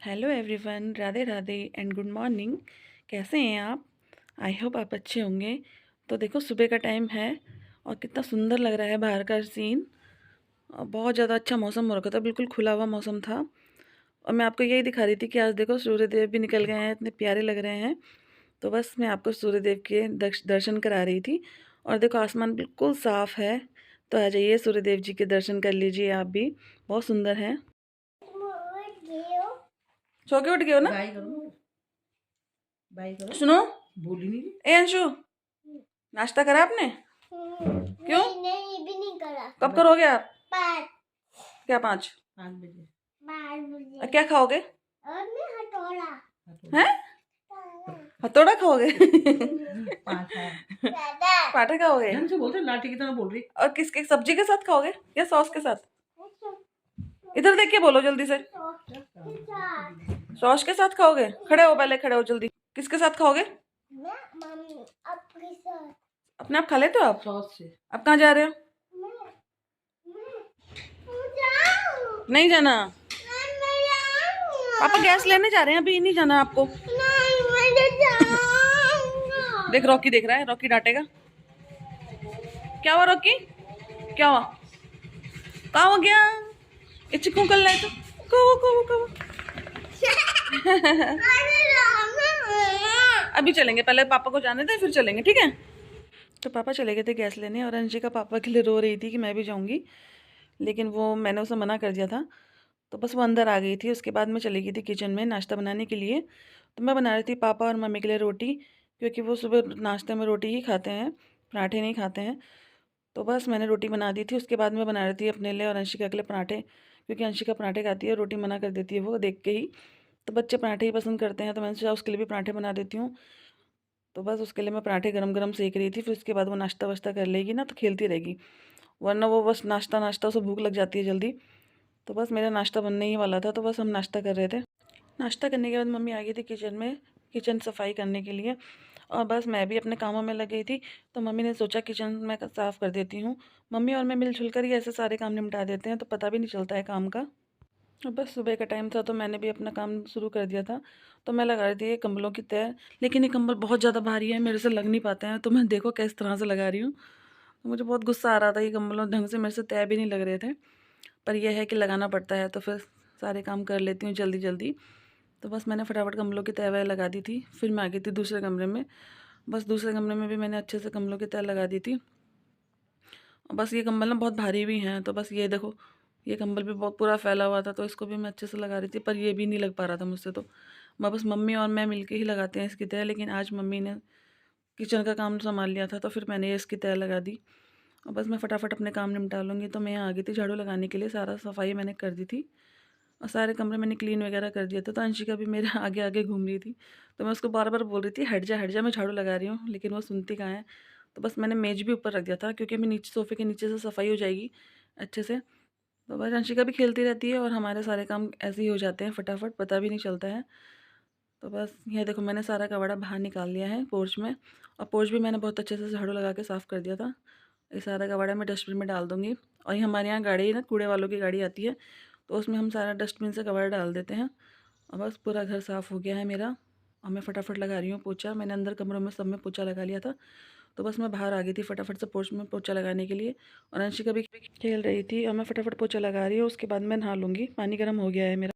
Hello everyone, Radhe Radhe and good morning. कैसे हैं आप? आई होप आप अच्छे होंगे। तो देखो, सुबह का टाइम है और कितना सुंदर लग रहा है बाहर का सीन। और बहुत ज़्यादा अच्छा मौसम हो रखा था, बिल्कुल खुला हुआ मौसम था। और मैं आपको यही दिखा रही थी कि आज देखो सूर्यदेव भी निकल गए हैं, इतने प्यारे लग रहे हैं। तो बस मैं आपको सूर्यदेव के दर्शन करा रही थी। और देखो, आसमान बिल्कुल साफ़ है। तो आ जाइए, सूर्यदेव जी के दर्शन कर लीजिए आप भी, बहुत सुंदर हैं। सो के उठ गए हो ना? बाय करो, बाय करो। सुनो, बोली नहीं। ए अंशु, नाश्ता करा आपने? क्यों? नहीं भी नहीं करा। कब करोगे आप? 5 क्या 5? 5 बजे। 5 बजे। क्या खाओगे? और मैं हथौड़ा। हैं? हथौड़ा खाओगे? पाठा। दादा। पाठा खाओगे? ढंग से बोलते, लाठी की तरह बोल रही। और किसके, सब्जी के साथ खाओगे या सॉस के साथ? इधर देख के बोलो जल्दी से। सॉस के साथ खाओगे? खड़े हो, पहले खड़े हो जल्दी। किसके साथ खाओगे? मैं मम्मी आपके साथ। अपने आप खा लेते हो आप? सॉस से। अब कहाँ जा रहे हो? जाऊं। नहीं जाना? मैं जाऊंगा। पापा गैस लेने जा रहे हैं, अभी नहीं जाना आपको। नहीं, मैं जाऊंगा। देख, रॉकी देख रहा है, रॉकी डांटेगा। क्या हुआ रॉकी? क्या हुआ? कहाँ हो गया? ये चिकू कर लाए तो को अभी चलेंगे, पहले पापा को जाने दें फिर चलेंगे, ठीक है? तो पापा चले गए थे गैस लेने और अंशिका पापा के लिए रो रही थी कि मैं भी जाऊंगी, लेकिन वो मैंने उसे मना कर दिया था। तो बस वो अंदर आ गई थी। उसके बाद मैं चली गई थी किचन में नाश्ता बनाने के लिए। तो मैं बना रही थी पापा और मम्मी के लिए रोटी, क्योंकि वो सुबह नाश्ते में रोटी ही खाते हैं, पराठे नहीं खाते हैं। तो बस मैंने रोटी बना दी थी। उसके बाद मैं बना रही थी अपने लिए और अंशिका के लिए पराठे, क्योंकि अंशिका पराठे खाती है, रोटी मना कर देती है वो देख के ही। तो बच्चे पराठे ही पसंद करते हैं, तो मैंने सोचा उसके लिए भी पराठे बना देती हूँ। तो बस उसके लिए मैं पराठे गरम गरम सेक रही थी। फिर उसके बाद वो नाश्ता वाश्ता कर लेगी ना तो खेलती रहेगी, वरना वो बस नाश्ता नाश्ता उसे भूख लग जाती है जल्दी। तो बस मेरा नाश्ता बनने ही वाला था, तो बस हम नाश्ता कर रहे थे। नाश्ता करने के बाद मम्मी आ गई थी किचन में, किचन सफाई करने के लिए। और बस मैं भी अपने कामों में लग गई थी। तो मम्मी ने सोचा किचन मैं साफ़ कर देती हूँ। मम्मी और मैं मिलजुल कर ही ऐसे सारे काम निपटा देते हैं, तो पता भी नहीं चलता है काम का। और बस सुबह का टाइम था तो मैंने भी अपना काम शुरू कर दिया था। तो मैं लगा रही थी ये कंबलों की तय, लेकिन ये कंबल बहुत ज़्यादा भारी है, मेरे से लग नहीं पाते हैं। तो मैं देखो किस तरह से लगा रही हूँ। तो मुझे बहुत गुस्सा आ रहा था, ये कंबलों ढंग से मेरे से तय भी नहीं लग रहे थे। पर यह है कि लगाना पड़ता है, तो फिर सारे काम कर लेती हूँ जल्दी जल्दी। तो बस मैंने फटाफट कम्बलों की तय वह लगा दी थी। फिर मैं आ गई थी दूसरे कमरे में। बस दूसरे कमरे में भी मैंने अच्छे से कम्बलों की तय लगा दी थी। और बस ये कंबल ना बहुत भारी भी हैं, तो बस ये देखो, ये कंबल भी बहुत पूरा फैला हुआ था, तो इसको भी मैं अच्छे से लगा रही थी, पर ये भी नहीं लग पा रहा था मुझसे। तो मैं बस मम्मी और मैं मिलके ही लगाते हैं इसकी तय, लेकिन आज मम्मी ने किचन का काम संभाल लिया था, तो फिर मैंने ये इसकी तय लगा दी। और बस मैं फटाफट अपने काम निपटा लूँगी। तो मैं यहाँ आ गई थी झाड़ू लगाने के लिए, सारा सफाई मैंने कर दी थी और सारे कमरे मैंने क्लीन वगैरह कर दिया था। तो अंशिका भी मेरे आगे आगे घूम रही थी। तो मैं उसको बार बार बोल रही थी हट जा, मैं झाड़ू लगा रही हूँ, लेकिन वो सुनती कहाँ है। तो बस मैंने मेज भी ऊपर रख दिया था, क्योंकि मैं नीचे सोफ़े के नीचे से सफाई हो जाएगी अच्छे से। तो बस अंशिका भी खेलती रहती है और हमारे सारे काम ऐसे ही हो जाते हैं फटाफट, पता भी नहीं चलता है। तो बस ये देखो, मैंने सारा कबाड़ा बाहर निकाल लिया है पोर्च में। और पोर्च भी मैंने बहुत अच्छे से झाड़ू लगा के साफ़ कर दिया था। ये सारा कबाड़ा मैं डस्टबिन में डाल दूँगी। और ये हमारे यहाँ गाड़ी ना, कूड़े वालों की गाड़ी आती है, तो उसमें हम सारा डस्टबिन से कबाड़ा डाल देते हैं। और बस पूरा घर साफ़ हो गया है मेरा। और मैं फटाफट लगा रही हूँ पोछा। मैंने अंदर कमरों में सब में पोछा लगा लिया था। तो बस मैं बाहर आ गई थी फटाफट से पोर्च में पोछा लगाने के लिए। और अंशिका भी खेल रही थी और मैं फटाफट पोछा लगा रही हूँ। उसके बाद मैं नहा लूँगी, पानी गर्म हो गया है मेरा।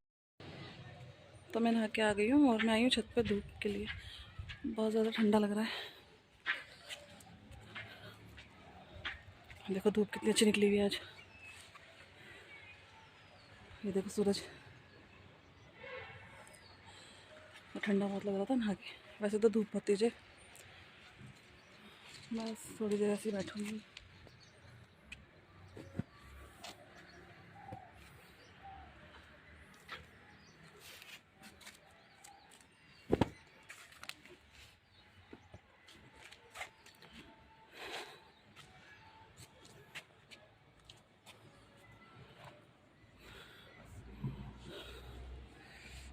तो मैं नहा के आ गई हूँ और मैं आई हूँ छत पे धूप के लिए। बहुत ज़्यादा ठंडा लग रहा है। देखो धूप कितनी अच्छी निकली हुई है आज। ये देखो सूरज। और ठंडा बहुत लग रहा था नहा के। वैसे तो धूप बहुत तेज है। बस थोड़ी देर ऐसे ही बैठूँगी।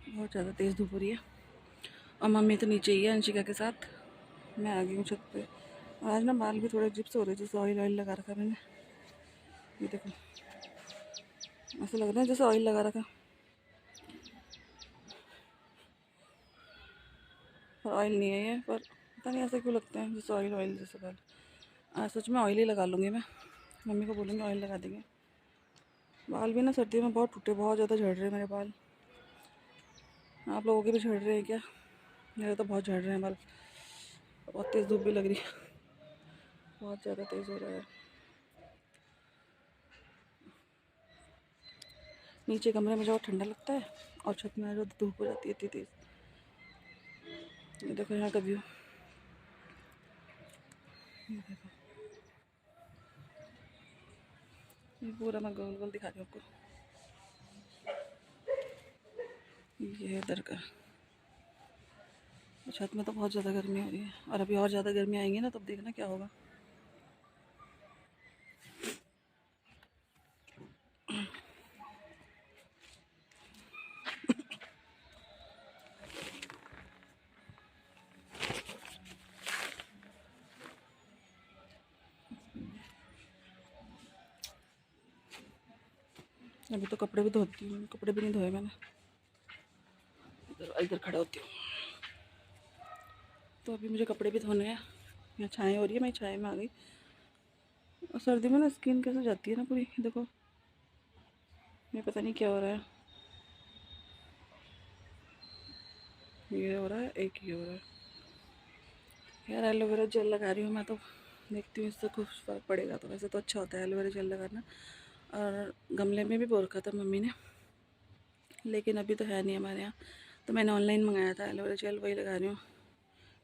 बहुत ज़्यादा तेज़ धूप हो रही है। और मम्मी तो नीचे ही है अंशिका के साथ। मैं आ गई हूँ छत पे। और आज ना बाल भी थोड़े अजीब से हो रहे, जैसे ऑयल ऑयल लगा रखा मैंने। ये देखो, ऐसा लग रहा है जैसे ऑयल लगा रखा। पर ऑयल नहीं है ये, पर पता नहीं ऐसे क्यों लगते हैं जैसे ऑयल ऑयल जैसे बाल। आज सच में ऑयल ही लगा लूँगी मैं, मम्मी को बोलूँगी ऑयल लगा देंगे। बाल भी ना सर्दियों में बहुत टूटे, बहुत ज़्यादा झड़ रहे हैं मेरे बाल। आप लोगों के भी झड़ रहे हैं क्या? मेरे तो बहुत झड़ रहे हैं बाल। बहुत तेज़ धूप भी लग रही है, बहुत ज़्यादा तेज़ हो रहा है। नीचे कमरे में जाओ ठंडा लगता है, और छत में आ जाओ तो धूप हो जाती है इतनी तेज़। ये देखो यहाँ का व्यू, ये देखो, ये पूरा मैं गोल गोल दिखा रही हूँ आपको। ये है इधर का। छत में तो बहुत ज़्यादा गर्मी हो रही है, और अभी और ज़्यादा गर्मी आएंगी ना, तब देखना क्या होगा। अभी तो कपड़े भी धोती हूँ, कपड़े भी नहीं धोए मैंने। इधर इधर खड़ा होती हूँ, तो अभी मुझे कपड़े भी धोने हैं। यहाँ छाएँ हो रही है, मैं छाए में आ गई। और सर्दी में ना स्किन कैसे जाती है ना पूरी, देखो ये पता नहीं क्या हो रहा है। ये हो रहा है, एक ही हो रहा है यार। एलोवेरा जेल लगा रही हूँ मैं, तो देखती हूँ इससे कुछ फ़र्क पड़ेगा तो। वैसे तो अच्छा होता है एलोवेरा जेल लगाना। और गमले में भी बो रखा था मम्मी ने, लेकिन अभी तो है नहीं हमारे यहाँ, तो मैंने ऑनलाइन मंगाया था एलोवेरा जेल, वही लगा रही हूँ।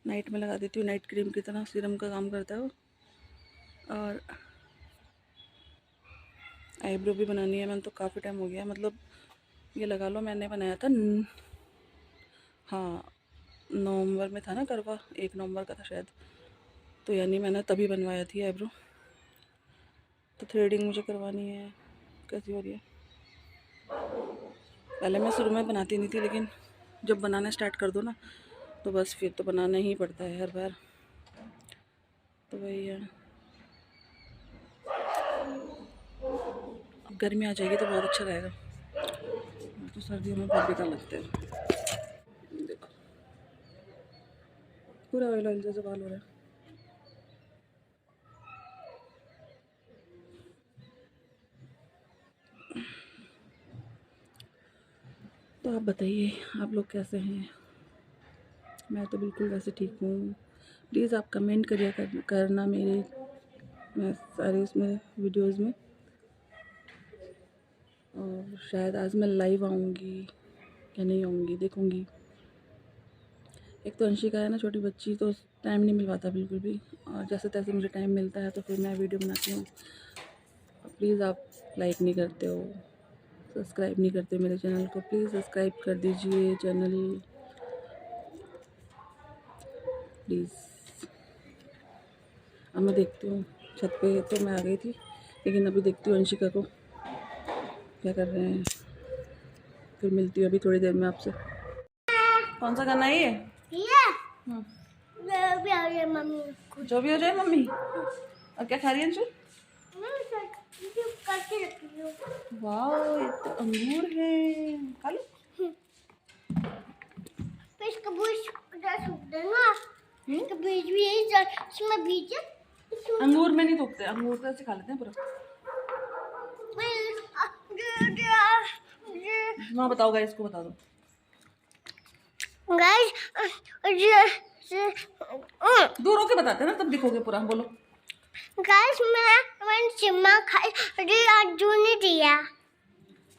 नाइट में लगा देती हूँ, नाइट क्रीम की तरह सीरम का काम करता है वो। और आईब्रो भी बनानी है मैंने, तो काफ़ी टाइम हो गया, मतलब ये लगा लो मैंने बनाया था हाँ नवंबर में था ना करवा, 1 नवंबर का था शायद, तो यानी मैंने तभी बनवाया थी आईब्रो। तो थ्रेडिंग मुझे करवानी है। कैसी हो रही है? पहले मैं शुरू में बनाती नहीं थी, लेकिन जब बनाना स्टार्ट कर दो ना, तो बस फिर तो बनाना ही पड़ता है हर बार। तो वही है। अब गर्मी आ जाएगी तो बहुत अच्छा रहेगा, तो सर्दियों में बहुत बेकार लगते हैं। देखो पूरा ऑयल ऑयल जैसे बाल हो रहा है। तो आप बताइए, आप लोग कैसे हैं? मैं तो बिल्कुल वैसे ठीक हूँ। प्लीज़ आप कमेंट करना मेरे मैं सारे इसमें वीडियोस में। और शायद आज मैं लाइव आऊँगी या नहीं आऊँगी, देखूँगी। एक तो अंशिका है ना छोटी बच्ची, तो टाइम नहीं मिल पाता बिल्कुल भी, और जैसे तैसे मुझे टाइम मिलता है तो फिर मैं वीडियो बनाती हूँ। प्लीज़ आप लाइक नहीं करते हो, सब्सक्राइब नहीं करते मेरे चैनल को, प्लीज़ सब्सक्राइब कर दीजिए चैनल, प्लीज़। अब मैं देखती हूँ, छत पे तो मैं आ गई थी, लेकिन अभी देखती हूँ अंशिका को क्या कर रहे हैं, फिर मिलती हूँ अभी थोड़ी देर में आपसे। कौन सा गाना है ये? जो भी आ रही है मम्मी, जो भी हो जाए मम्मी। और क्या खा रही है अंशु? करके रखी हूँ। वाह, ये तो अंगूर है, खा लो। फिर इसका बीज सूख देना, इसका बीज भी इसमें बीज है। अंगूर में नहीं थूकते, अंगूर तो ऐसे खा लेते हैं पूरा। माँ बताओ गाइस को बता दो। गाइस दूर होके बताते हैं ना, तब दिखोगे पूरा। बोलो गाइस मैंने चिम्मा खाई अर्जुन ने दिया।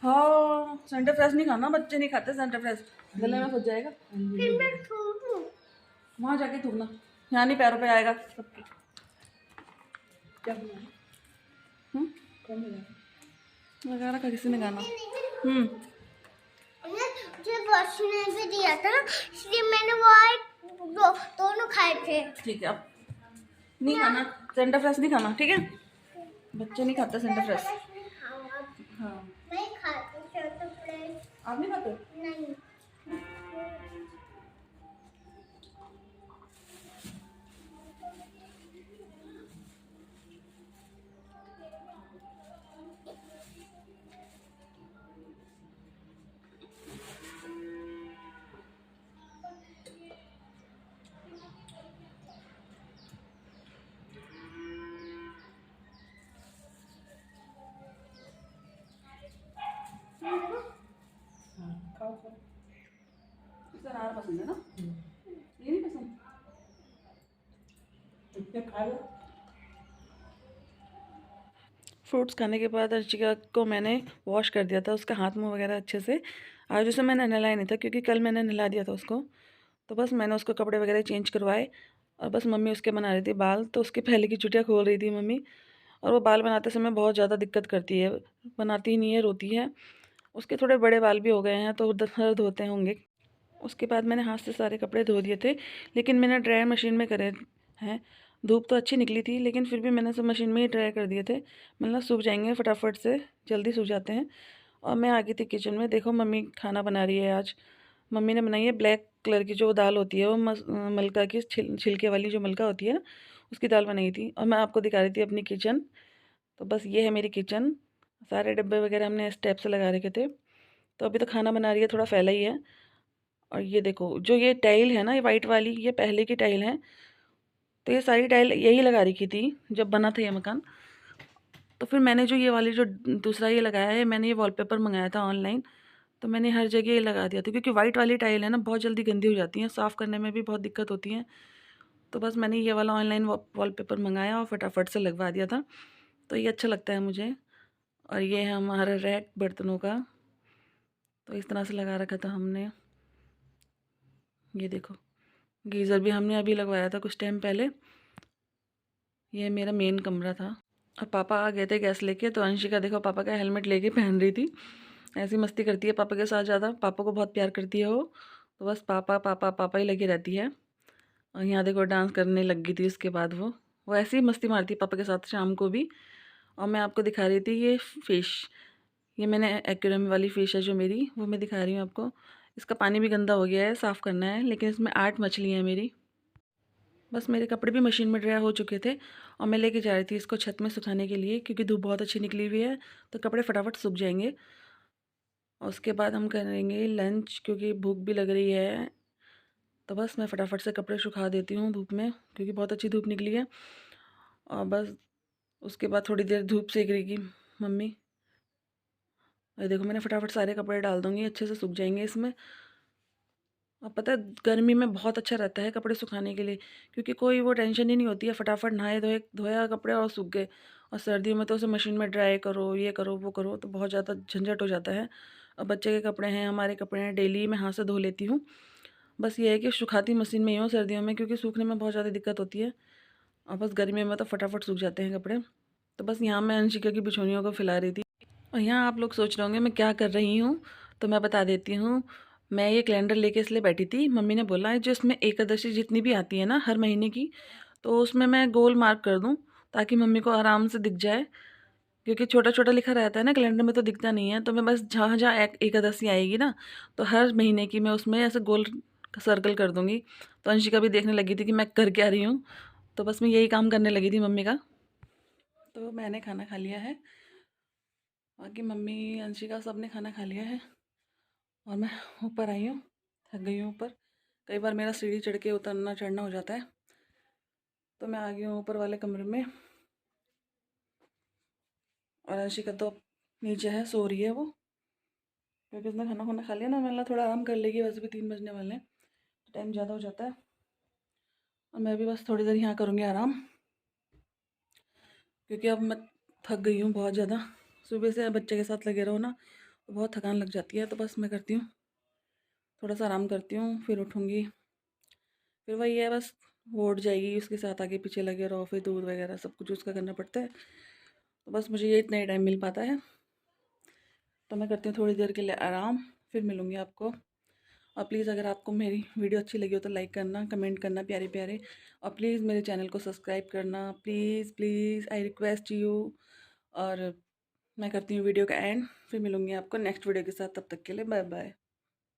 हाँ, सेंटर फ्रेश नहीं खाना, बच्चे नहीं खाते सेंटर फ्रेश, गले में फंस जाएगा। फिर मैं थूकूं। वहाँ जाके थूकना, यहाँ नहीं पैरों पे आएगा सबके। क्या लगा रखा किसी ने गाना। मुझे बॉस ने भी दिया था ना, इसलिए मैंने वो दोनों खाए थे। ठीक है, अब नहीं खाना सेंटर फ्रेश, नहीं खाना, ठीक है? बच्चे नहीं खाते सेंटर फ्रेश। हाँ, मैं खाती सेंटर फ्रेश। आप नहीं खाते? नहीं। पसंद है ना, ये नहीं पसंद। इतने खा लो। फ्रूट्स खाने के बाद अर्चिका को मैंने वॉश कर दिया था, उसका हाथ मुंह वगैरह अच्छे से। आज उसे मैंने नहलाया नहीं था क्योंकि कल मैंने नहला दिया था उसको। तो बस मैंने उसको कपड़े वगैरह चेंज करवाए और बस मम्मी उसके बना रही थी बाल। तो उसके पहले की चुटिया खोल रही थी मम्मी, और वो बाल बनाते समय बहुत ज़्यादा दिक्कत करती है, बनाती ही नहीं है, रोती है। उसके थोड़े बड़े बाल भी हो गए हैं तो दर्द होते होंगे। उसके बाद मैंने हाथ से सारे कपड़े धो दिए थे, लेकिन मैंने ड्रायर मशीन में करे हैं। धूप तो अच्छी निकली थी लेकिन फिर भी मैंने सब मशीन में ही ड्राई कर दिए थे, मतलब सूख जाएंगे फटाफट से, जल्दी सूख जाते हैं। और मैं आ गई थी किचन में। देखो मम्मी खाना बना रही है आज। मम्मी ने बनाई है ब्लैक कलर की जो दाल होती है, वो मलका की छिलके वाली जो मलका होती है ना, उसकी दाल बनाई थी। और मैं आपको दिखा रही थी अपनी किचन। तो बस ये है मेरी किचन। सारे डब्बे वगैरह हमने इस टाइप से लगा रखे थे। तो अभी तो खाना बना रही है, थोड़ा फैला ही है। और ये देखो जो ये टाइल है ना, ये वाइट वाली, ये पहले की टाइल है। तो ये सारी टाइल यही लगा रखी थी जब बना था ये मकान। तो फिर मैंने जो ये वाली जो दूसरा ये लगाया है, मैंने ये वॉलपेपर मंगाया था ऑनलाइन। तो मैंने हर जगह ये लगा दिया था क्योंकि वाइट वाली टाइल है ना, बहुत जल्दी गंदी हो जाती हैं, साफ़ करने में भी बहुत दिक्कत होती है। तो बस मैंने ये वाला ऑनलाइन वॉलपेपर मंगाया और फटाफट से लगवा दिया था। तो ये अच्छा लगता है मुझे। और ये है हमारा रैक बर्तनों का। तो इस तरह से लगा रखा था हमने। ये देखो गीज़र भी हमने अभी लगवाया था कुछ टाइम पहले। ये मेरा मेन कमरा था। और पापा आ गए थे गैस लेके, तो अंशिका देखो पापा का हेलमेट लेके पहन रही थी। ऐसी मस्ती करती है पापा के साथ ज़्यादा, पापा को बहुत प्यार करती है वो। तो बस पापा पापा पापा ही लगी रहती है। और यहाँ देखो डांस करने लग गई थी उसके बाद वो ऐसे ही मस्ती मारती है पापा के साथ शाम को भी। और मैं आपको दिखा रही थी ये फ़िश। ये मैंने एक्वेरियम वाली फ़िश है जो मेरी, वो मैं दिखा रही हूँ आपको। इसका पानी भी गंदा हो गया है, साफ़ करना है, लेकिन इसमें 8 मछलियाँ हैं मेरी। बस मेरे कपड़े भी मशीन में ड्राई हो चुके थे और मैं लेके जा रही थी इसको छत में सुखाने के लिए क्योंकि धूप बहुत अच्छी निकली हुई है, तो कपड़े फटाफट सूख जाएंगे। और उसके बाद हम करेंगे लंच क्योंकि भूख भी लग रही है। तो बस मैं फटाफट से कपड़े सुखा देती हूँ धूप में क्योंकि बहुत अच्छी धूप निकली है। और बस उसके बाद थोड़ी देर धूप सेक रहेगी मम्मी। और देखो मैंने फटाफट सारे कपड़े डाल दूँगी, अच्छे से सूख जाएंगे इसमें। और पता है गर्मी में बहुत अच्छा रहता है कपड़े सुखाने के लिए क्योंकि कोई वो टेंशन ही नहीं होती है, फटाफट नहाए धोए धोया कपड़े और सूख गए। और सर्दियों में तो उसे मशीन में ड्राई करो, ये करो वो करो, तो बहुत ज़्यादा झंझट हो जाता है। अब बच्चे के कपड़े हैं, हमारे कपड़े हैं, डेली मैं हाथ से धो लेती हूँ। बस ये है कि सुखाती मशीन में ही हूँ सर्दियों में क्योंकि सूखने में बहुत ज़्यादा दिक्कत होती है। और बस गर्मियों में तो फटाफट सूख जाते हैं कपड़े। तो बस यहाँ मैं अंशिका की बिछोनियों को फैला रही थी। और यहाँ आप लोग सोच रहे होंगे मैं क्या कर रही हूँ, तो मैं बता देती हूँ। मैं ये कैलेंडर लेके इसलिए बैठी थी, मम्मी ने बोला है जो इसमें एकादशी जितनी भी आती है ना हर महीने की, तो उसमें मैं गोल मार्क कर दूँ ताकि मम्मी को आराम से दिख जाए। क्योंकि छोटा छोटा लिखा रहता है ना कैलेंडर में तो दिखता नहीं है, तो मैं बस जहाँ जहाँ एकादशी आएगी ना, तो हर महीने की मैं उसमें ऐसे गोल सर्कल कर दूँगी। तो अंशिका भी देखने लगी थी कि मैं कर क्या रही हूँ, तो बस मैं यही काम करने लगी थी मम्मी का। तो मैंने खाना खा लिया है, बाकी मम्मी अंशिका सब ने खाना खा लिया है। और मैं ऊपर आई हूँ, थक गई हूँ ऊपर। कई बार मेरा सीढ़ी चढ़ के उतरना चढ़ना हो जाता है। तो मैं आ गई हूँ ऊपर वाले कमरे में। और अंशिका तो नीचे है, सो रही है वो, क्योंकि उसने खाना खाना खा लिया ना, मतलब थोड़ा आराम कर लेगी, वैसे भी 3 बजने वाले हैं, टाइम ज़्यादा हो जाता है। और मैं भी बस थोड़ी देर यहाँ करूँगी आराम क्योंकि अब मैं थक गई हूँ बहुत ज़्यादा। सुबह से बच्चे के साथ लगे रहो ना तो बहुत थकान लग जाती है। तो बस मैं करती हूँ थोड़ा सा आराम करती हूँ, फिर उठूँगी। फिर वही है बस, वो उठ जाएगी, उसके साथ आगे पीछे लगे रहो, फिर दूध वगैरह सब कुछ उसका करना पड़ता है। तो बस मुझे ये इतना ही टाइम मिल पाता है। तो मैं करती हूँ थोड़ी देर के लिए आराम, फिर मिलूँगी आपको। और प्लीज़ अगर आपको मेरी वीडियो अच्छी लगी हो तो लाइक करना, कमेंट करना प्यारे प्यारे। और प्लीज़ मेरे चैनल को सब्सक्राइब करना, please please I request you. और मैं करती हूँ वीडियो का एंड, फिर मिलूँगी आपको नेक्स्ट वीडियो के साथ। तब तक के लिए बाय बाय।